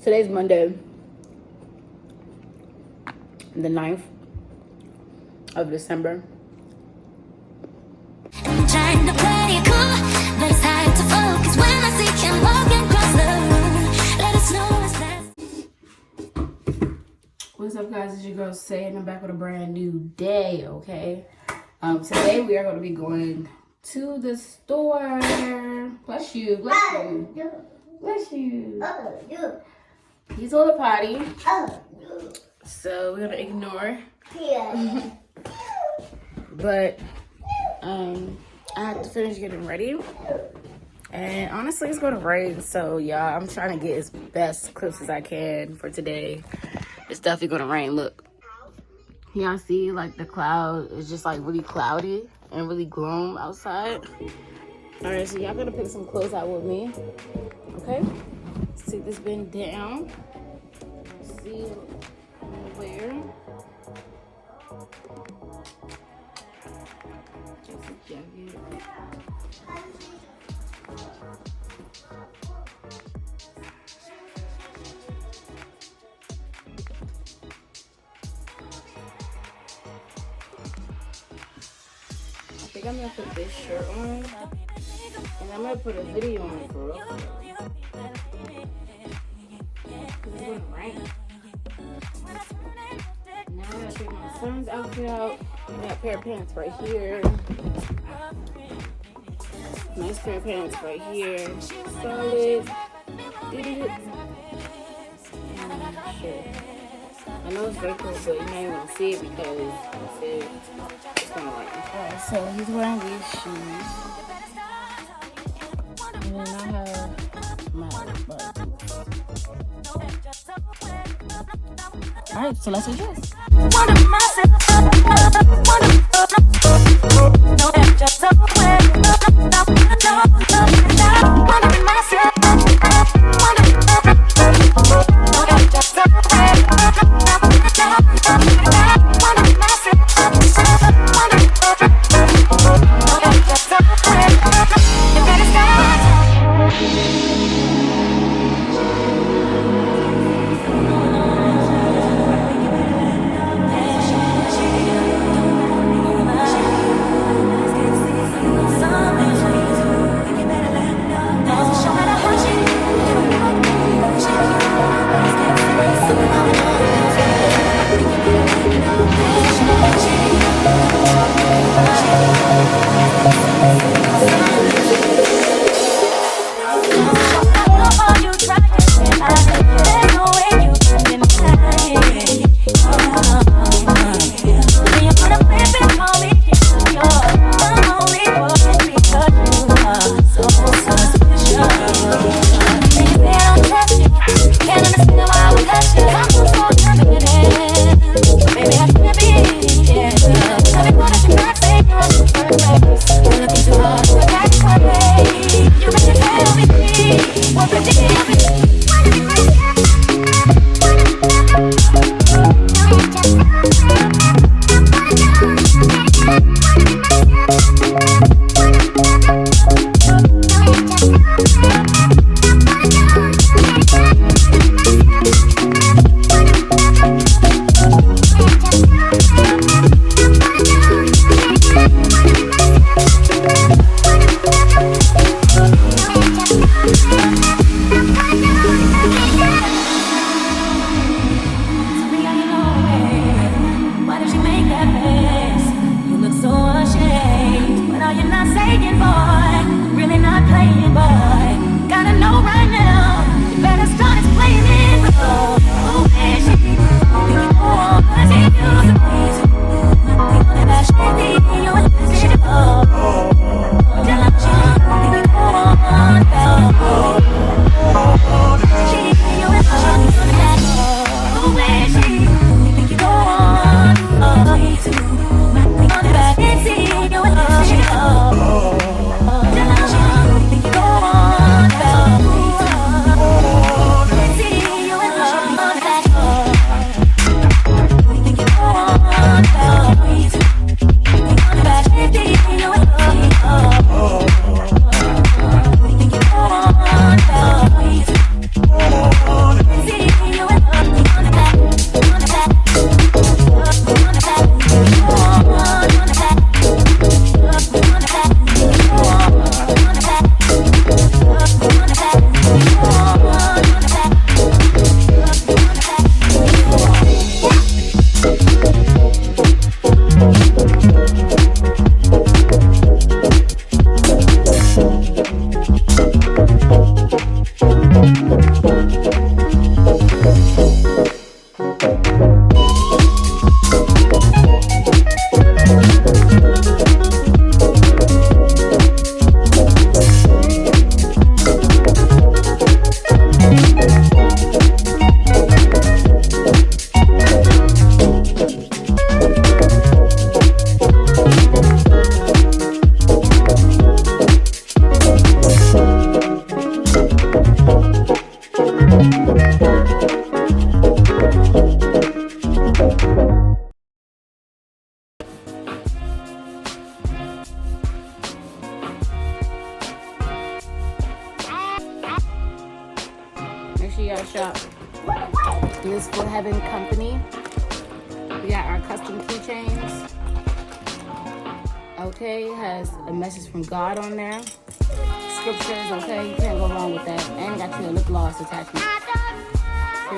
Today's Monday, the 9th of December. I'm trying to play it cool, but it's hard to focus when I see him walking across the room. Let us know what's next. What's up, guys? It's your girl Say, and I'm back with a brand new day, okay? Today we are going to be going to the store. Bless you, bless you, bless you. He's on the potty, so we're gonna ignore. But I have to finish getting ready, and honestly, it's gonna rain. So yeah, I'm trying to get as best clips as I can for today. It's definitely gonna rain. Look, y'all see like the cloud is just like really cloudy and really gloom outside. All right, so y'all gonna pick some clothes out with me, okay? Let's take this bin down. See where. Just a jacket. I think I'm gonna put this shirt on, and I'm gonna put a video on it for real. It's gonna rain. Now I gotta take my son's outfit out. I got a pair of pants right here. Nice pair of pants right here. Solid. Shit. I know it's very cool, but you're not even gonna see it because it's gonna rain. Alright, so he's wearing these shoes. And then I have my boots. Alright, so let's adjust. Looking too hard. Make sure y'all shop. This for Heaven Company. We got our custom keychains. Okay, has a message from God on there. Scriptures, okay, you can't go wrong with that. And got your lip gloss attachment. See?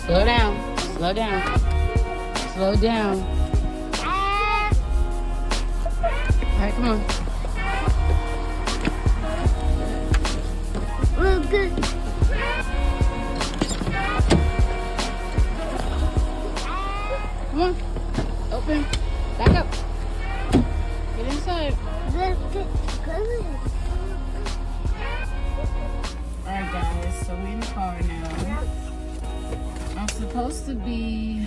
Slow down. Slow down. Slow down. All right, come on. Real good. Come on. Open. Back up. Get inside. Alright guys, so we're in the car now. I'm supposed to be...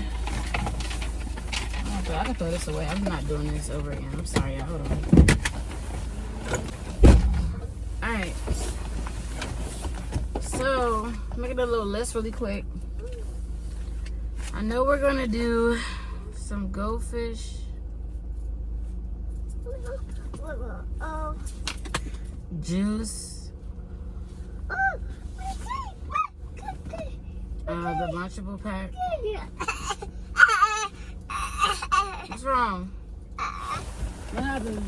Oh, I can throw this away. I'm not doing this over again. I'm sorry, y'all. Hold on. Alright. So, making a little list really quick. I know we're gonna do some goldfish. Juice. The Lunchable pack. What's wrong? What happened?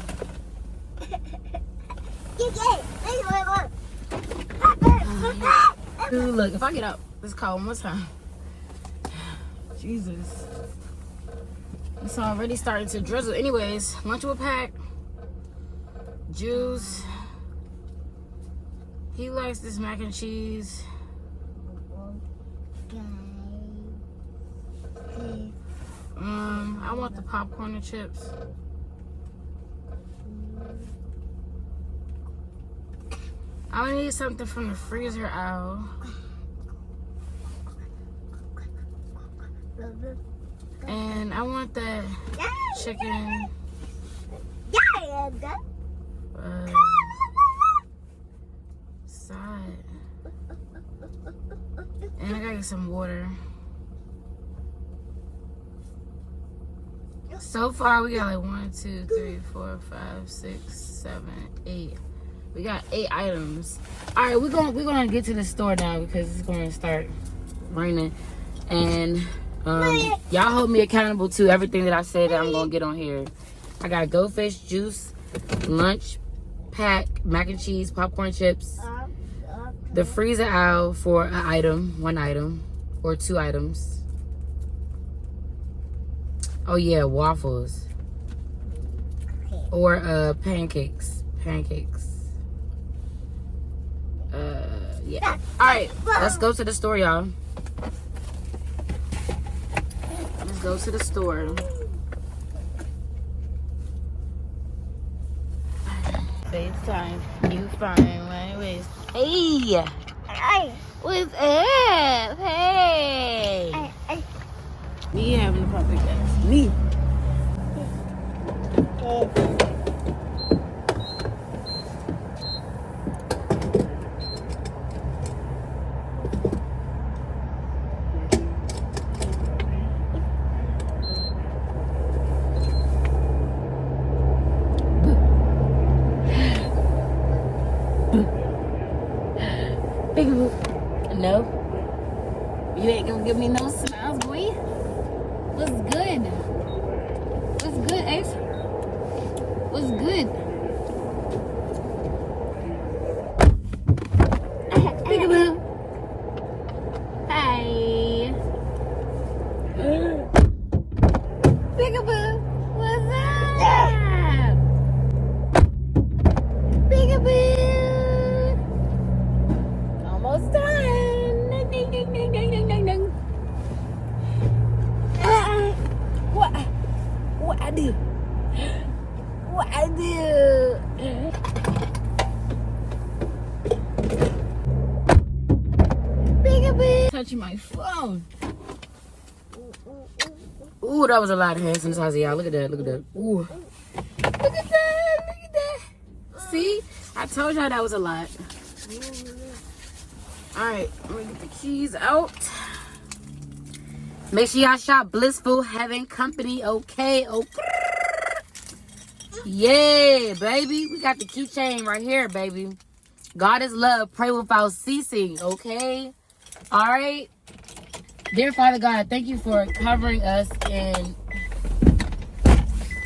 Dude, look, if I get up, let's call one more time. Jesus. It's already starting to drizzle. Anyways, Lunchable pack. Juice. He likes this mac and cheese. I want the popcorn and chips. I need something from the freezer aisle. And I want that chicken. Side. And I gotta get some water. So far, we got like 1, 2, 3, 4, 5, 6, 7, 8. We got 8 items. All right, we're gonna get to the store now because it's gonna start raining. And y'all hold me accountable to everything that I said that I'm gonna get on here. I got goldfish, juice, lunch pack, mac and cheese, popcorn chips, the freezer aisle for an item, 1 item, or 2 items. Oh yeah, waffles. Or pancakes. Yeah. Alright, let's go to the store, y'all. Let's go to the store. FaceTime. You fine, my ways. Hey! What's up? Hey! Me having a puppy guys. Me. Peekaboo. No. You ain't gonna give me no smiles, boy. What's good? What's good, Ace? What's good? Peekaboo. Hi. Peekaboo. What's up? Peekaboo. Almost done. Ding, ding, ding, ding, ding, ding, ding, ding. What I do? What I do? Peekaboo. Touching my phone. Ooh, that was a lot of hand sanitizer, y'all. Look at that. Look at that. Ooh. Look at that. Look at that. See? I told y'all that was a lot. Alright, I'm gonna get the keys out. Make sure y'all shop Blissful Heaven Company, okay? Yeah, baby. We got the keychain right here, baby. God is love. Pray without ceasing, okay? Alright? Dear Father God, thank you for covering us and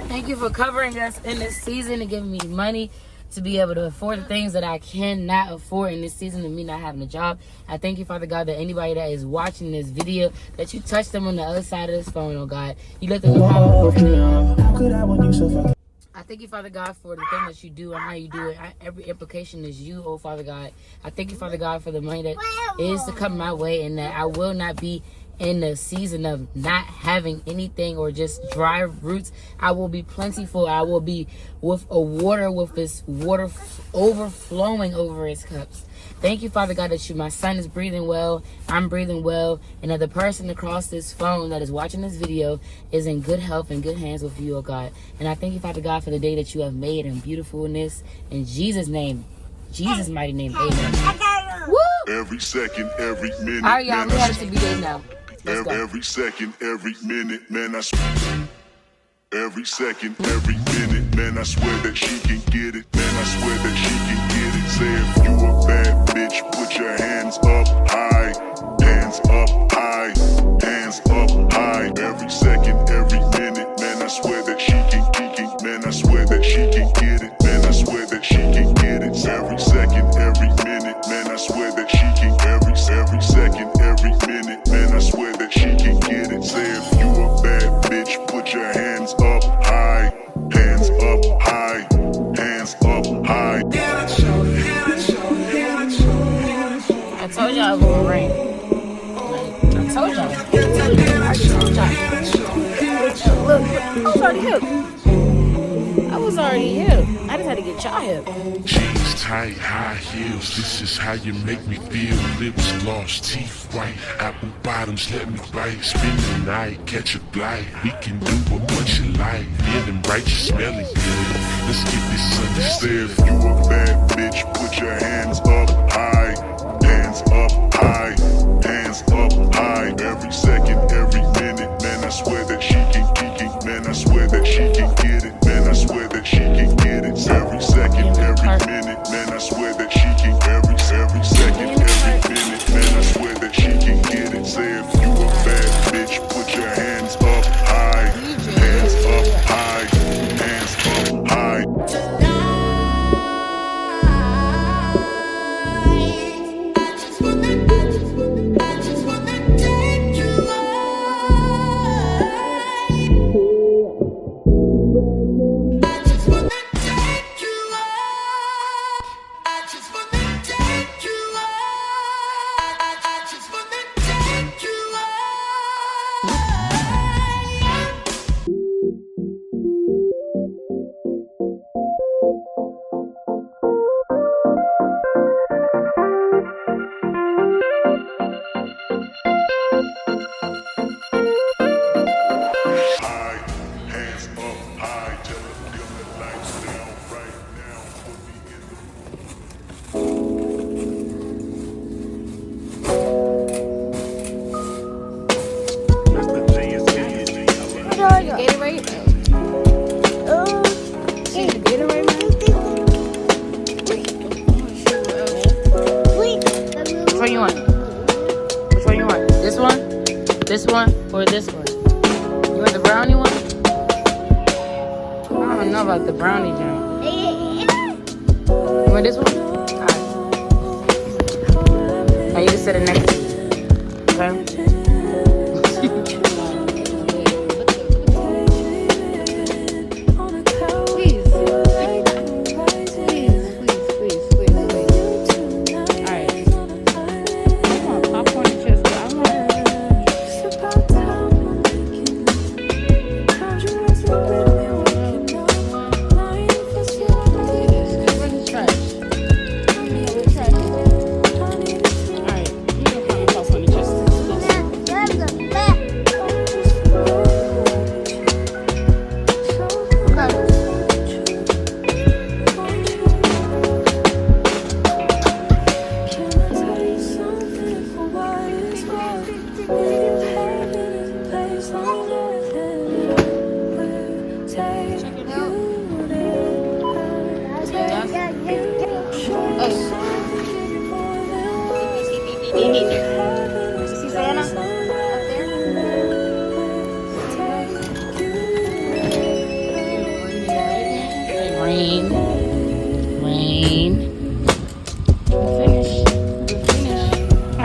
thank you for covering us in this season and giving me money to be able to afford the things that I cannot afford in this season of me not having a job. I thank you, Father God, that anybody that is watching this video, that you touch them on the other side of this phone, oh God. You let them know how I thank you, Father God, for the thing that you do and how you do it. Every implication is you, oh Father God. I thank you, Father God, for the money that is to come my way and that I will not be in the season of not having anything or just dry roots. I will be plentiful. I will be with a water, with this water overflowing over his cups. Thank you, Father God, that my son is breathing well, I'm breathing well, and that the person across this phone that is watching this video is in good health and good hands with you, oh God. And I thank you, Father God, for the day that you have made and beautifulness. In Jesus' name, Jesus' mighty name, amen. Woo! Every second, every minute. All right, y'all, we have it to be days now. Every second, every minute, man, I swear. Every second, every minute, man, I swear that she can get it. Man, I swear that she can get it. Say if you a bad bitch, put your hands up high. Hands up high. Hands up high. Every second, every minute, man, I swear that she can get it. Man, I swear that she can get it. Man, I swear that she can get it. Every second, every minute, man, I swear that she can. Every second, every minute, man, I swear that she can get it. Say if you a bad bitch, put your hands up high. Hands up high. Hands up high. I told y'all it was gonna rain. I told y'all. Look, I was already here. I just had to get y'all here. Jeans tight, high heels, this is how you make me feel. Lips gloss, teeth white, apple bottoms, let me bite. Spend the night, catch a flight. We can do what you like. Feeling right, you smelling good. Let's get this understood. If you a bad bitch, put your hands up high. Hands up high. Hands up high. Every second, every minute, man, I swear that she can get it. Man, I swear that she can get it. Man, I swear that she can get it. Every second, every minute, man, I swear that she can. Every second, every minute, man, I swear that she can get it. Say if you a bad bitch, put your hands up high. Hands up high. Hands up high. one you want? Which one you want? This one, or this one? You want the brownie one? I don't know about the brownie jam. You want this one? Alright. Now you can sit it next to me. Okay?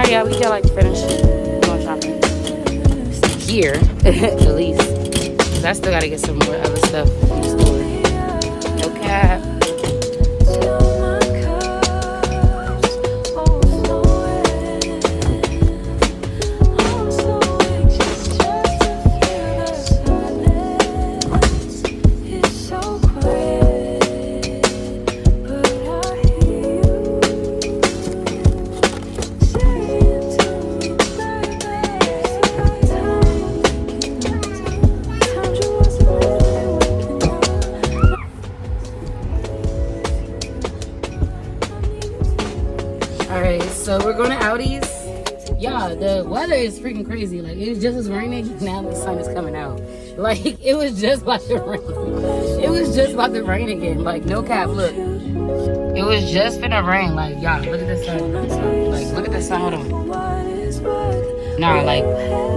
Yeah, we just like to finish going shopping here, at least. 'Cause I still gotta get some more other stuff from the store. No cap. Alright, so we're going to Audi's. Y'all, the weather is freaking crazy. Like, it just was raining, now the sun is coming out. Like, it was just about to rain. It was just about to rain again. Like, no cap, look. It was just finna rain. Like, y'all, look at the sun. Like, look at the sun. Hold on. Nah, like,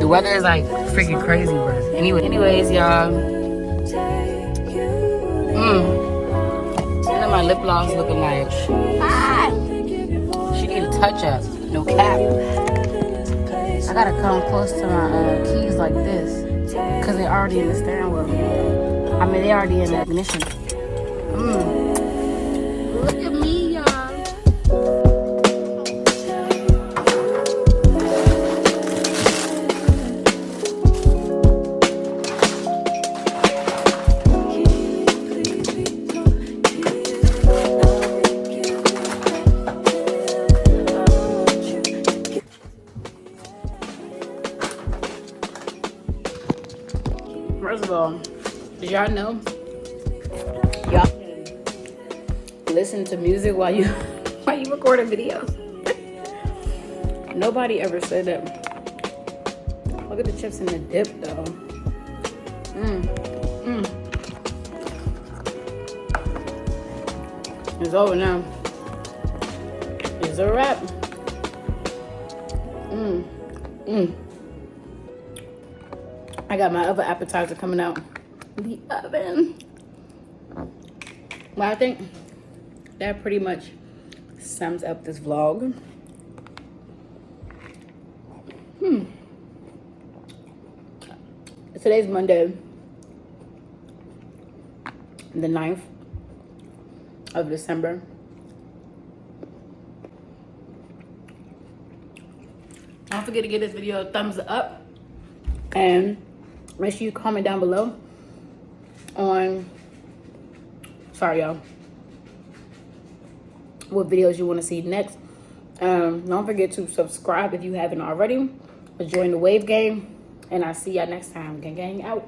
the weather is, like, freaking crazy, bro. Anyways, y'all. Look at my lip gloss looking like. She need a touch up. No cap. I gotta come close to my keys like this. Because they're already in the steering wheel. I mean, they already in the ignition. Look at me, y'all. First of all, did y'all know y'all can listen to music while you record a video? Nobody ever said that. Look at the chips in the dip though. It's over now. It's a wrap. I got my other appetizer coming out the oven. Well, I think that pretty much sums up this vlog. Today's Monday, the 9th of December. Don't forget to give this video a thumbs up. And make sure you comment down below on, sorry y'all, what videos you want to see next. Don't forget to subscribe if you haven't already. Join the wave game, and I'll see y'all next time. Gang out.